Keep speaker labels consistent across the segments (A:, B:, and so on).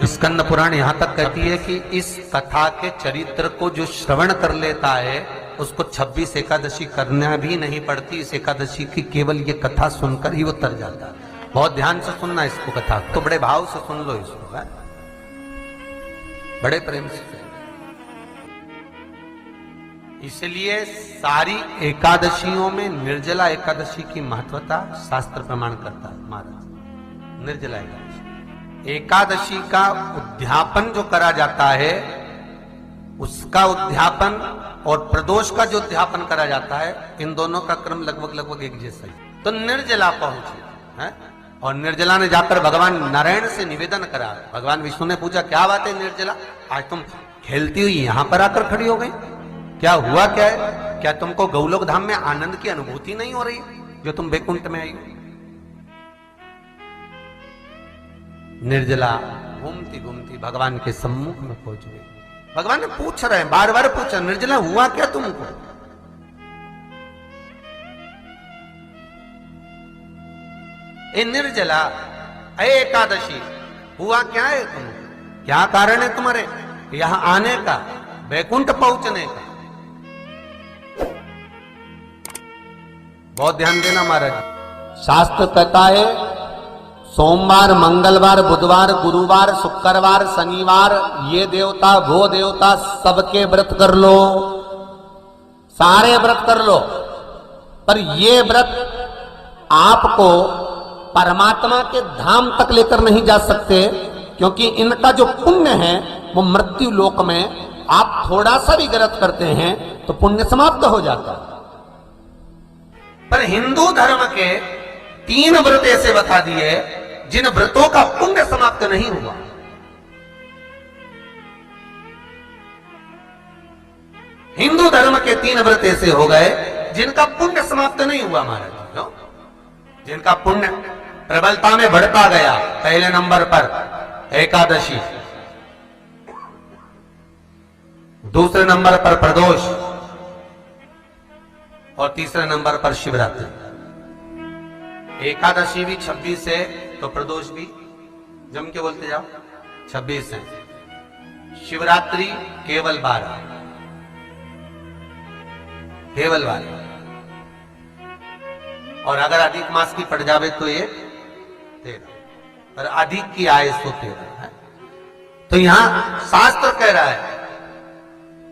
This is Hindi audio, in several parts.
A: स्कंद पुराण यहां तक कहती है कि इस कथा के चरित्र को जो श्रवण कर लेता है उसको 26 एकादशी करना भी नहीं पड़ती। इस एकादशी की केवल ये कथा सुनकर ही वो तर जाता है। बहुत ध्यान से सुनना इसको, कथा तो बड़े भाव से सुन लो इसको, है? बड़े प्रेम से। इसलिए सारी एकादशियों में निर्जला एकादशी की महत्वता शास्त्र प्रमाण करता है महाराज। निर्जला एकादशी का उद्यापन जो करा जाता है, उसका उद्यापन और प्रदोष का जो उद्यापन करा जाता है, इन दोनों का क्रम लगभग एक जैसा ही। तो निर्जला पहुंचे है, और निर्जला ने जाकर भगवान नारायण से निवेदन करा। भगवान विष्णु ने पूछा, क्या बात है निर्जला, आज तुम खेलती हुई यहां पर आकर खड़ी हो गई, क्या हुआ, क्या है? क्या तुमको गौलोक धाम में आनंद की अनुभूति नहीं हो रही जो तुम बैकुंठ में आई हो? निर्जला घूमती घूमती भगवान के सम्मुख में पहुंच गई। भगवान ने पूछ रहे हैं, बार बार पूछा, निर्जला हुआ क्या तुमको? ए निर्जला, ए एकादशी, हुआ क्या है तुमको? क्या कारण है तुम्हारे यहां आने का, बैकुंठ पहुंचने का? बहुत ध्यान देना महाराज। शास्त्र कहता है सोमवार, मंगलवार, बुधवार, गुरुवार, शुक्रवार, शनिवार, ये देवता वो देवता सबके व्रत कर लो, सारे व्रत कर लो, पर ये व्रत आपको परमात्मा के धाम तक लेकर नहीं जा सकते, क्योंकि इनका जो पुण्य है वो मृत्यु लोक में आप थोड़ा सा भी गलत करते हैं तो पुण्य समाप्त हो जाता है। पर हिंदू धर्म के 3 व्रत ऐसे बता दिए जिन व्रतों का पुण्य समाप्त नहीं हुआ। हिंदू धर्म के 3 व्रत ऐसे हो गए जिनका पुण्य समाप्त नहीं हुआ महाराज, जिनका पुण्य प्रबलता में बढ़ता गया। पहले नंबर पर एकादशी, दूसरे नंबर पर प्रदोष, और तीसरे नंबर पर शिवरात्रि। एकादशी भी 26 है तो प्रदोष भी जम के बोलते जाओ 26 है। शिवरात्रि केवल 12, केवल 12, और अगर अधिक मास की पड़ जावे तो ये 13, पर अधिक की आय तो 13 है। तो यहां शास्त्र कह रहा है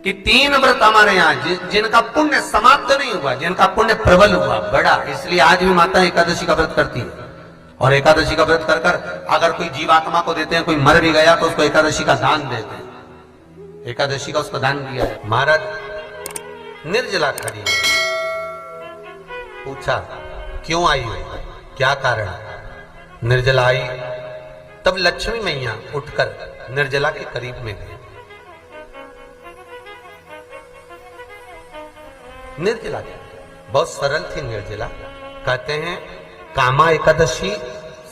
A: कि 3 व्रत हमारे यहां जिनका पुण्य समाप्त नहीं हुआ, जिनका पुण्य प्रबल हुआ, बड़ा। इसलिए आज भी माता एकादशी का व्रत करती है, और एकादशी का व्रत कर कर अगर कोई जीवात्मा को देते हैं, कोई मर भी गया तो उसको एकादशी का दान देते हैं। एकादशी का उसको दान दिया है। महाराज निर्जला खड़ी है, पूछा क्यों आई हो, क्या कारण? निर्जला आई, तब लक्ष्मी मैया उठकर निर्जला के करीब में गई। निर्जला बहुत सरल थी निर्जला। कहते हैं कामा एकादशी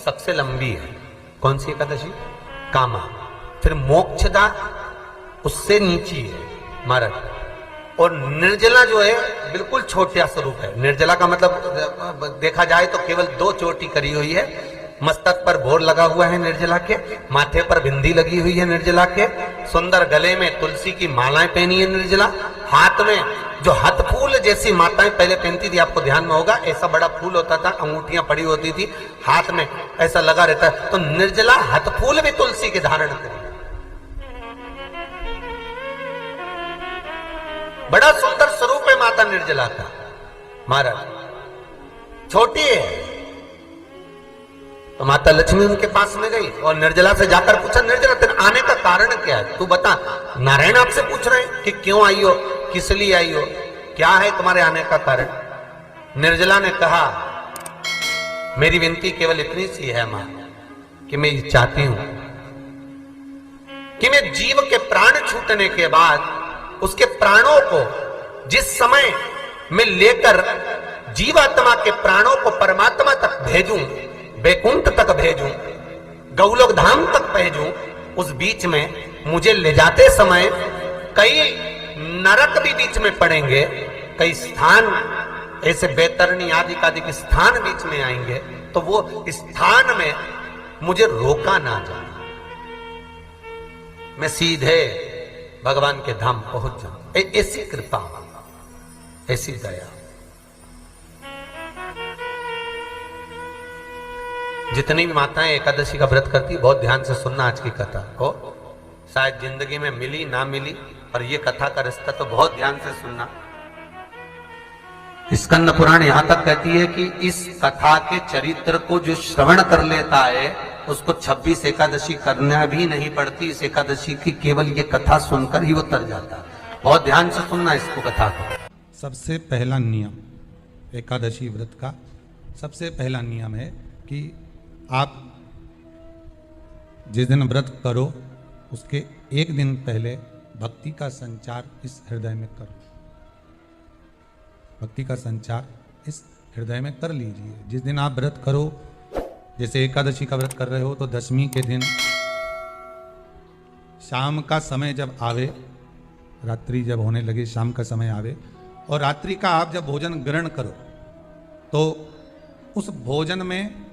A: सबसे लंबी है। कौन सी एकादशी? कामा। फिर मोक्षदा उससे नीची है महाराज, और निर्जला जो है बिल्कुल छोटा स्वरूप है। निर्जला का मतलब देखा जाए तो केवल 2 चोटी करी हुई है। मस्तक पर भोर लगा हुआ है निर्जला के, माथे पर बिंदी लगी हुई है निर्जला के, सुंदर गले में तुलसी की मालाएं पहनी है निर्जला, हाथ में जो हाथ फूल जैसी माताएं पहले पहनती थी, आपको ध्यान में होगा, ऐसा बड़ा फूल होता था, अंगूठियां पड़ी होती थी, हाथ में ऐसा लगा रहता है। तो निर्जला हाथ फूल भी तुलसी के धारण करी, बड़ा सुंदर स्वरूप है माता निर्जला का महाराज। छोटी है तो माता लक्ष्मी उनके पास में गई और निर्जला से जाकर पूछा, निर्जला तेरे आने का कारण क्या है, तू बता। नारायण आपसे पूछ रहे हैं कि क्यों आई हो, किस लिए आई हो, क्या है तुम्हारे आने का कारण? निर्जला ने कहा, मेरी विनती केवल इतनी सी है मां, कि मैं ये चाहती हूं कि मैं जीव के प्राण छूटने के बाद उसके प्राणों को जिस समय मैं लेकर जीवात्मा के प्राणों को परमात्मा तक भेजूं, बैकुंठ तक भेजूं, गौलोक धाम तक भेजूं, उस बीच में मुझे ले जाते समय कई नरक भी बीच में पड़ेंगे, कई स्थान ऐसे बैतरणी आदि आदि स्थान बीच में आएंगे, तो वो स्थान में मुझे रोका ना जाए। मैं सीधे भगवान के धाम पहुंच जाऊं। ऐसी कृपा, ऐसी दया। जितनी भी माताएं एकादशी का व्रत करती, बहुत ध्यान से सुनना आज की कथा को। शायद जिंदगी में मिली ना मिली, पर ये कथा का रिश्ता तो बहुत ध्यान से सुनना। स्कंद पुराण यहां तक कहती है कि इस कथा के चरित्र को जो श्रवण कर लेता है उसको 26 एकादशी करना भी नहीं पड़ती। इस एकादशी की केवल ये कथा सुनकर ही वो तर जाता है। बहुत ध्यान से सुनना इसको, कथा को।
B: सबसे पहला नियम एकादशी व्रत का, सबसे पहला नियम है कि आप जिस दिन व्रत करो उसके एक दिन पहले भक्ति का संचार इस हृदय में करो। भक्ति का संचार इस हृदय में कर लीजिए। जिस दिन आप व्रत करो, जैसे एकादशी का व्रत कर रहे हो तो दशमी के दिन शाम का समय जब आवे, रात्रि जब होने लगे, शाम का समय आवे और रात्रि का आप जब भोजन ग्रहण करो तो उस भोजन में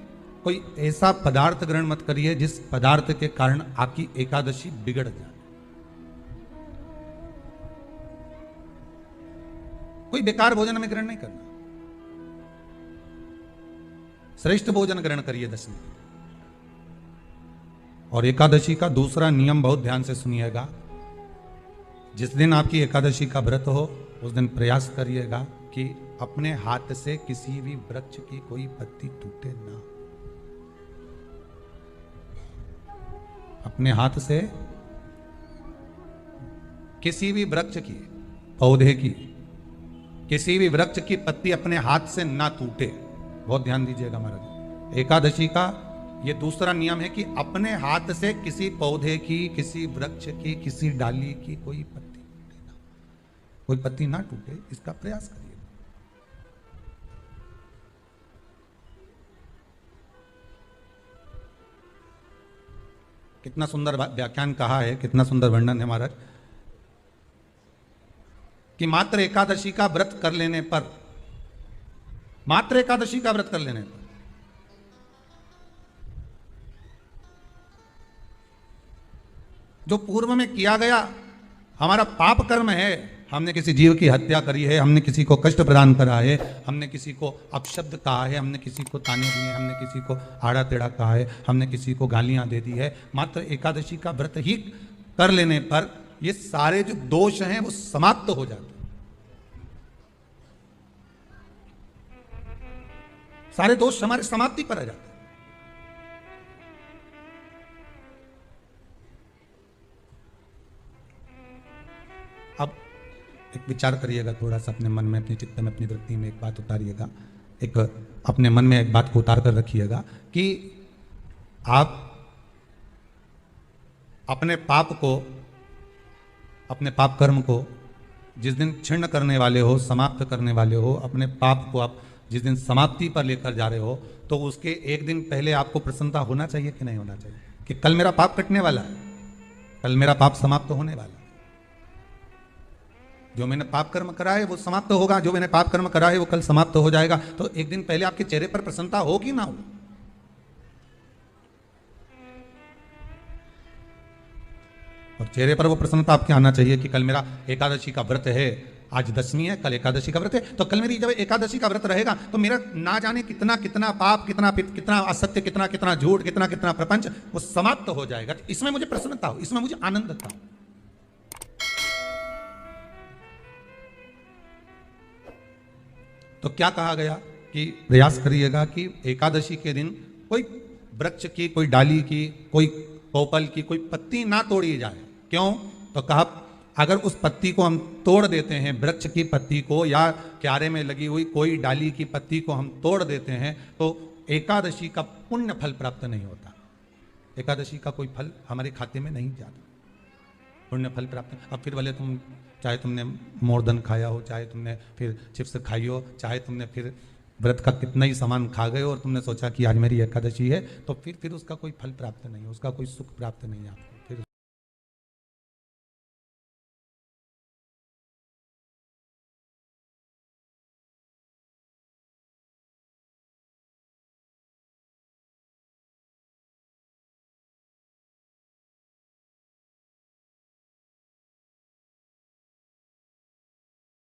B: कोई ऐसा पदार्थ ग्रहण मत करिए जिस पदार्थ के कारण आपकी एकादशी बिगड़ जाए। कोई बेकार भोजन में ग्रहण नहीं करना, श्रेष्ठ भोजन ग्रहण करिए दशमी। और एकादशी का दूसरा नियम बहुत ध्यान से सुनिएगा। जिस दिन आपकी एकादशी का व्रत हो उस दिन प्रयास करिएगा कि अपने हाथ से किसी भी वृक्ष की कोई पत्ती टूटे ना। अपने हाथ से किसी भी वृक्ष की, पौधे की, किसी भी वृक्ष की पत्ती अपने हाथ से ना टूटे। बहुत ध्यान दीजिएगा महाराज। एकादशी का ये दूसरा नियम है कि अपने हाथ से किसी पौधे की, किसी वृक्ष की, किसी डाली की कोई पत्ती टूटे ना, कोई पत्ती ना टूटे, इसका प्रयास करिए। कितना सुंदर व्याख्यान कहा है, कितना सुंदर वर्णन है महाराज कि मात्र एकादशी का व्रत कर लेने पर, मात्र एकादशी का व्रत कर लेने पर जो पूर्व में किया गया हमारा पाप कर्म है, हमने किसी जीव की हत्या करी है, हमने किसी को कष्ट प्रदान करा है, हमने किसी को अपशब्द कहा है, हमने किसी को ताने दिए, हमने किसी को आड़ा टेढ़ा कहा है, हमने किसी को गालियां दे दी है, मात्र एकादशी का व्रत ही कर लेने पर ये सारे जो दोष हैं वो समाप्त हो जाते हैं। सारे दोष हमारे समाप्ति पर आ जाते हैं। अब एक विचार करिएगा थोड़ा सा अपने मन में, अपने चित्त में, अपनी वृत्ति में एक बात उतारिएगा। एक अपने मन में एक बात को उतार कर रखिएगा कि आप अपने पाप को, अपने पाप कर्म को जिस दिन छिन्न करने वाले हो, समाप्त करने वाले हो, अपने पाप को आप जिस दिन समाप्ति पर लेकर जा रहे हो तो उसके एक दिन पहले आपको प्रसन्नता होना चाहिए कि नहीं होना चाहिए कि कल मेरा पाप कटने वाला है, कल मेरा पाप समाप्त होने वाला है। जो मैंने पाप कर्म करा है वो समाप्त होगा, जो मैंने पाप कर्म करा है वो कल समाप्त हो जाएगा। तो एक दिन पहले आपके चेहरे पर प्रसन्नता हो कि ना हो? और चेहरे पर वो प्रसन्नता आपके आना चाहिए कि कल मेरा एकादशी का व्रत है, आज दशमी है, कल एकादशी का व्रत है, तो कल मेरी जब एकादशी का व्रत रहेगा तो मेरा ना जाने कितना कितना पाप, कितना असत्य, कितना झूठ, कितना प्रपंच वो समाप्त हो जाएगा। इसमें मुझे प्रसन्नता हो, इसमें मुझे आनंद आता हो। तो क्या कहा गया कि प्रयास करिएगा कि एकादशी के दिन कोई वृक्ष की, कोई डाली की, कोई पोपल की कोई पत्ती ना तोड़ी जाए। क्यों? तो कहा अगर उस पत्ती को हम तोड़ देते हैं, वृक्ष की पत्ती को या क्यारे में लगी हुई कोई डाली की पत्ती को हम तोड़ देते हैं तो एकादशी का पुण्य फल प्राप्त नहीं होता, एकादशी का कोई फल हमारे खाते में नहीं जाता, पुण्य फल प्राप्त। अब फिर भले तुम, चाहे तुमने मोरधन खाया हो, चाहे तुमने फिर चिप्स खाई हो, चाहे तुमने फिर व्रत का कितना ही सामान खा गए और तुमने सोचा कि आज मेरी एकादशी है, तो फिर उसका कोई फल प्राप्त नहीं, उसका कोई सुख प्राप्त नहीं आपको।